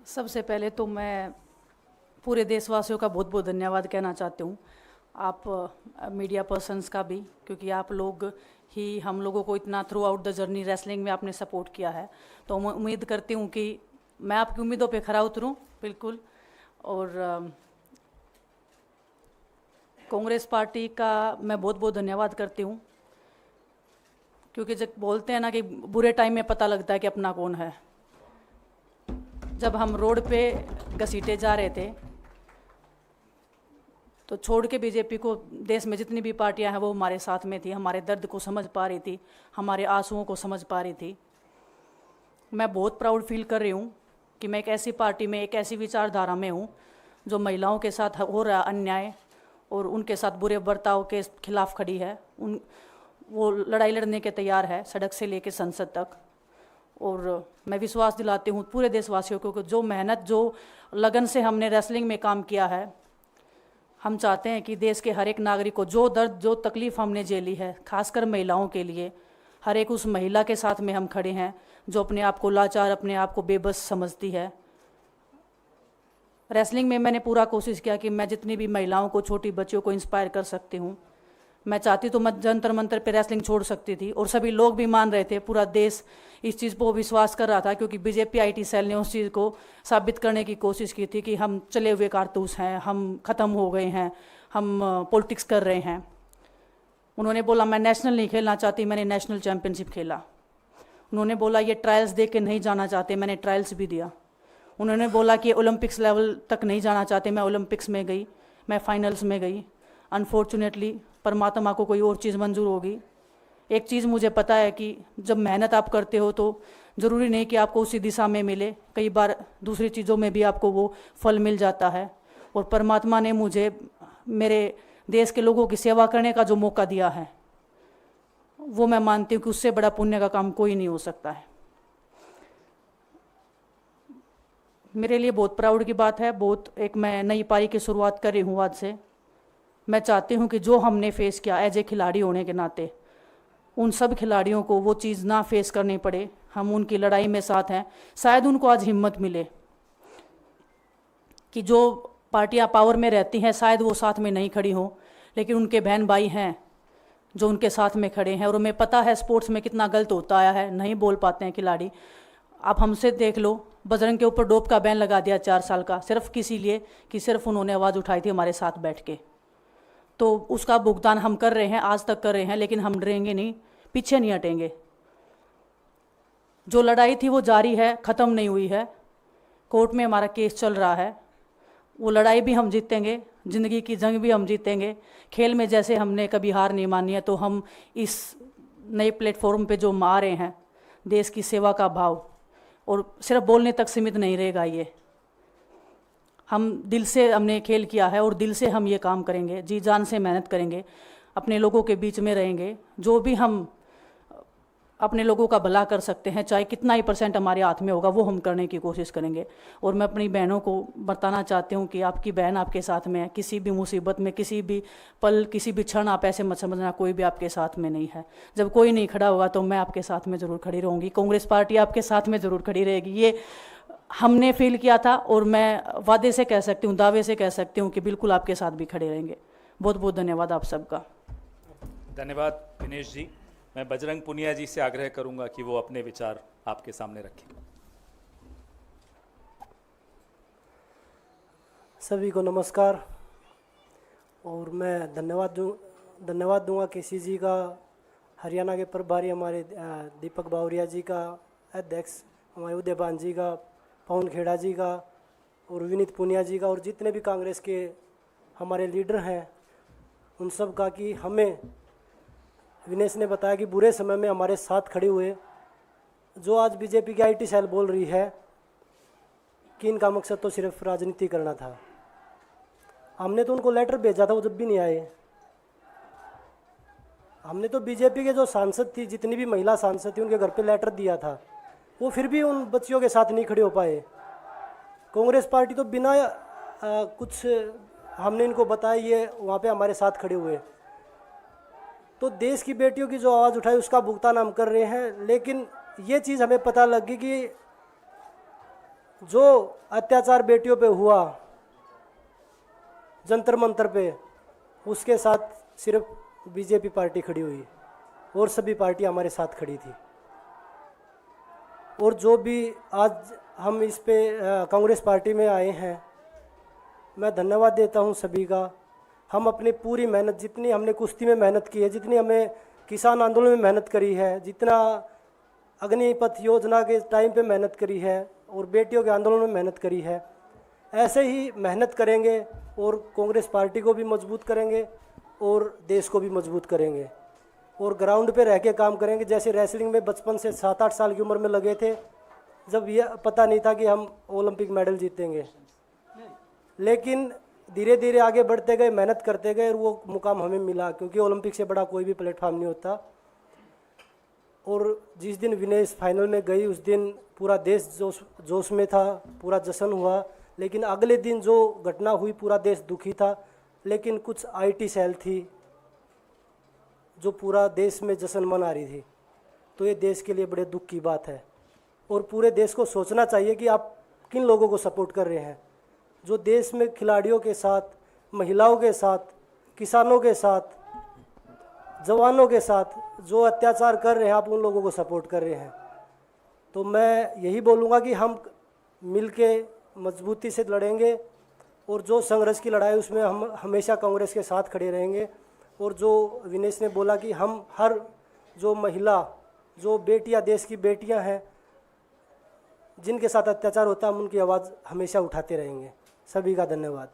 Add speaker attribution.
Speaker 1: सबसे पहले तो मैं पूरे देशवासियों का बहुत बहुत धन्यवाद कहना चाहती हूँ। आप मीडिया पर्सन्स का भी, क्योंकि आप लोग ही हम लोगों को इतना through out the journey wrestling में आपने सपोर्ट किया है। तो मैं उम्मीद करती हूँ कि मैं आपकी उम्मीदों पे खरा उतरूँ बिल्कुल। और कांग्रेस पार्टी का मैं बहुत बहुत धन्यवाद करती हूँ, क्योंकि जब बोलते हैं ना कि बुरे टाइम में पता लगता है कि अपना कौन है। जब हम रोड पे घसीटे जा रहे थे तो छोड़ के बीजेपी को, देश में जितनी भी पार्टियां हैं वो हमारे साथ में थी, हमारे दर्द को समझ पा रही थी, हमारे आंसुओं को समझ पा रही थी। मैं बहुत प्राउड फील कर रही हूँ कि मैं एक ऐसी पार्टी में, एक ऐसी विचारधारा में हूँ जो महिलाओं के साथ हो रहा अन्याय और उनके साथ बुरे बर्ताव के खिलाफ खड़ी है। वो लड़ाई लड़ने के तैयार है, सड़क से लेकर संसद तक। और मैं विश्वास दिलाती हूँ पूरे देशवासियों को कि जो मेहनत, जो लगन से हमने रेसलिंग में काम किया है, हम चाहते हैं कि देश के हर एक नागरिक को जो दर्द, जो तकलीफ़ हमने झेली है, खासकर महिलाओं के लिए, हर एक उस महिला के साथ में हम खड़े हैं जो अपने आप को लाचार, अपने आप को बेबस समझती है। रेसलिंग में मैंने पूरा कोशिश किया कि मैं जितनी भी महिलाओं को, छोटी बच्चियों को इंस्पायर कर सकती हूँ। मैं चाहती तो मैं जंतर मंतर पे रेसलिंग छोड़ सकती थी, और सभी लोग भी मान रहे थे, पूरा देश इस चीज़ पर विश्वास कर रहा था, क्योंकि बीजेपी आईटी सेल ने उस चीज़ को साबित करने की कोशिश की थी कि हम चले हुए कारतूस हैं, हम ख़त्म हो गए हैं, हम पॉलिटिक्स कर रहे हैं। उन्होंने बोला मैं नेशनल नहीं खेलना चाहती, मैंने नेशनल चैम्पियनशिप खेला। उन्होंने बोला ये ट्रायल्स दे के नहीं जाना चाहते, मैंने ट्रायल्स भी दिया। उन्होंने बोला कि ओलंपिक्स लेवल तक नहीं जाना चाहते, मैं ओलंपिक्स में गई, मैं फाइनल्स में गई। अनफॉर्चुनेटली परमात्मा को कोई और चीज़ मंजूर होगी। एक चीज़ मुझे पता है कि जब मेहनत आप करते हो तो ज़रूरी नहीं कि आपको उसी दिशा में मिले, कई बार दूसरी चीज़ों में भी आपको वो फल मिल जाता है। और परमात्मा ने मुझे मेरे देश के लोगों की सेवा करने का जो मौका दिया है, वो मैं मानती हूँ कि उससे बड़ा पुण्य का काम कोई नहीं हो सकता है। मेरे लिए बहुत प्राउड की बात है। एक मैं नई पारी की शुरुआत कर रही हूँ आज से। मैं चाहती हूँ कि जो हमने फेस किया एज ए खिलाड़ी होने के नाते, उन सब खिलाड़ियों को वो चीज़ ना फेस करनी पड़े। हम उनकी लड़ाई में साथ हैं। शायद उनको आज हिम्मत मिले कि जो पार्टियां पावर में रहती हैं शायद वो साथ में नहीं खड़ी हों, लेकिन उनके बहन भाई हैं जो उनके साथ में खड़े हैं। और हमें पता है स्पोर्ट्स में कितना गलत होता आया है, नहीं बोल पाते हैं खिलाड़ी। आप हमसे देख लो, बजरंग के ऊपर डोप का बैन लगा दिया 4 साल का, सिर्फ किसी लिए कि सिर्फ उन्होंने आवाज़ उठाई थी हमारे साथ बैठ के। तो उसका भुगतान हम कर रहे हैं, आज तक कर रहे हैं, लेकिन हम डरेंगे नहीं, पीछे नहीं हटेंगे। जो लड़ाई थी वो जारी है, ख़त्म नहीं हुई है। कोर्ट में हमारा केस चल रहा है, वो लड़ाई भी हम जीतेंगे, ज़िंदगी की जंग भी हम जीतेंगे। खेल में जैसे हमने कभी हार नहीं मानी है, तो हम इस नए प्लेटफॉर्म पे जो आ रहे हैं, देश की सेवा का भाव, और सिर्फ बोलने तक सीमित नहीं रहेगा ये। हम दिल से हमने खेल किया है और दिल से हम ये काम करेंगे, जी जान से मेहनत करेंगे, अपने लोगों के बीच में रहेंगे। जो भी हम अपने लोगों का भला कर सकते हैं, चाहे कितना ही % हमारे हाथ में होगा, वो हम करने की कोशिश करेंगे। और मैं अपनी बहनों को बताना चाहती हूँ कि आपकी बहन आपके साथ में है। किसी भी मुसीबत में, किसी भी पल, किसी भी क्षण आप ऐसे मत समझना कोई भी आपके साथ में नहीं है। जब कोई नहीं खड़ा होगा तो मैं आपके साथ में ज़रूर खड़ी रहूँगी, कांग्रेस पार्टी आपके साथ में ज़रूर खड़ी रहेगी। ये हमने फील किया था, और मैं वादे से कह सकती हूँ, दावे से कह सकती हूँ कि बिल्कुल आपके साथ भी खड़े रहेंगे। बहुत बहुत धन्यवाद आप सबका।
Speaker 2: धन्यवाद दिनेश जी। मैं बजरंग पुनिया जी से आग्रह करूंगा कि वो अपने विचार आपके सामने रखें।
Speaker 3: सभी को नमस्कार। और मैं धन्यवाद दूंगा केसी जी का, हरियाणा के प्रभारी हमारे दीपक बावरिया जी का, अध्यक्ष हमारे उदयपान जी का, पवन खेड़ा जी का, और विनीत पुनिया जी का, और जितने भी कांग्रेस के हमारे लीडर हैं उन सब का, कि हमें विनेश ने बताया कि बुरे समय में हमारे साथ खड़े हुए। जो आज बीजेपी की आईटी सेल बोल रही है कि इनका मकसद तो सिर्फ राजनीति करना था, हमने तो उनको लेटर भेजा था, वो जब भी नहीं आए। हमने तो बीजेपी के जो सांसद थी, जितनी भी महिला सांसद थी, उनके घर पे लेटर दिया था, वो फिर भी उन बच्चियों के साथ नहीं खड़े हो पाए। कांग्रेस पार्टी तो बिना कुछ हमने इनको बताया ये वहाँ पे हमारे साथ खड़े हुए। तो देश की बेटियों की जो आवाज़ उठाई उसका भुगतान हम कर रहे हैं। लेकिन ये चीज़ हमें पता लग गई कि जो अत्याचार बेटियों पे हुआ जंतर मंतर पे, उसके साथ सिर्फ बीजेपी पार्टी खड़ी हुई और सभी पार्टी हमारे साथ खड़ी थी। और जो भी आज हम इस पे कांग्रेस पार्टी में आए हैं, मैं धन्यवाद देता हूं सभी का। हम अपनी पूरी मेहनत, जितनी हमने कुश्ती में मेहनत की है, जितनी हमें किसान आंदोलन में मेहनत करी है, जितना अग्निपथ योजना के टाइम पे मेहनत करी है और बेटियों के आंदोलन में मेहनत करी है, ऐसे ही मेहनत करेंगे और कांग्रेस पार्टी को भी मजबूत करेंगे और देश को भी मजबूत करेंगे और ग्राउंड पे रह के काम करेंगे। जैसे रेसलिंग में बचपन से 7-8 साल की उम्र में लगे थे, जब ये पता नहीं था कि हम ओलंपिक मेडल जीतेंगे, लेकिन धीरे धीरे आगे बढ़ते गए, मेहनत करते गए और वो मुकाम हमें मिला, क्योंकि ओलंपिक से बड़ा कोई भी प्लेटफॉर्म नहीं होता। और जिस दिन विनेश फाइनल में गई, उस दिन पूरा देश जोश में था, पूरा जश्न हुआ। लेकिन अगले दिन जो घटना हुई, पूरा देश दुखी था। लेकिन कुछ आईटी सेल थी जो पूरा देश में जश्न मना रही थी, तो ये देश के लिए बड़े दुख की बात है। और पूरे देश को सोचना चाहिए कि आप किन लोगों को सपोर्ट कर रहे हैं। जो देश में खिलाड़ियों के साथ, महिलाओं के साथ, किसानों के साथ, जवानों के साथ जो अत्याचार कर रहे हैं, आप उन लोगों को सपोर्ट कर रहे हैं। तो मैं यही बोलूँगा कि हम मिलके मजबूती से लड़ेंगे और जो संघर्ष की लड़ाई, उसमें हम हमेशा कांग्रेस के साथ खड़े रहेंगे। और जो विनेश ने बोला कि हम हर जो महिला, जो बेटियां, देश की बेटियां हैं जिनके साथ अत्याचार होता है, हम उनकी आवाज़ हमेशा उठाते रहेंगे। सभी का धन्यवाद।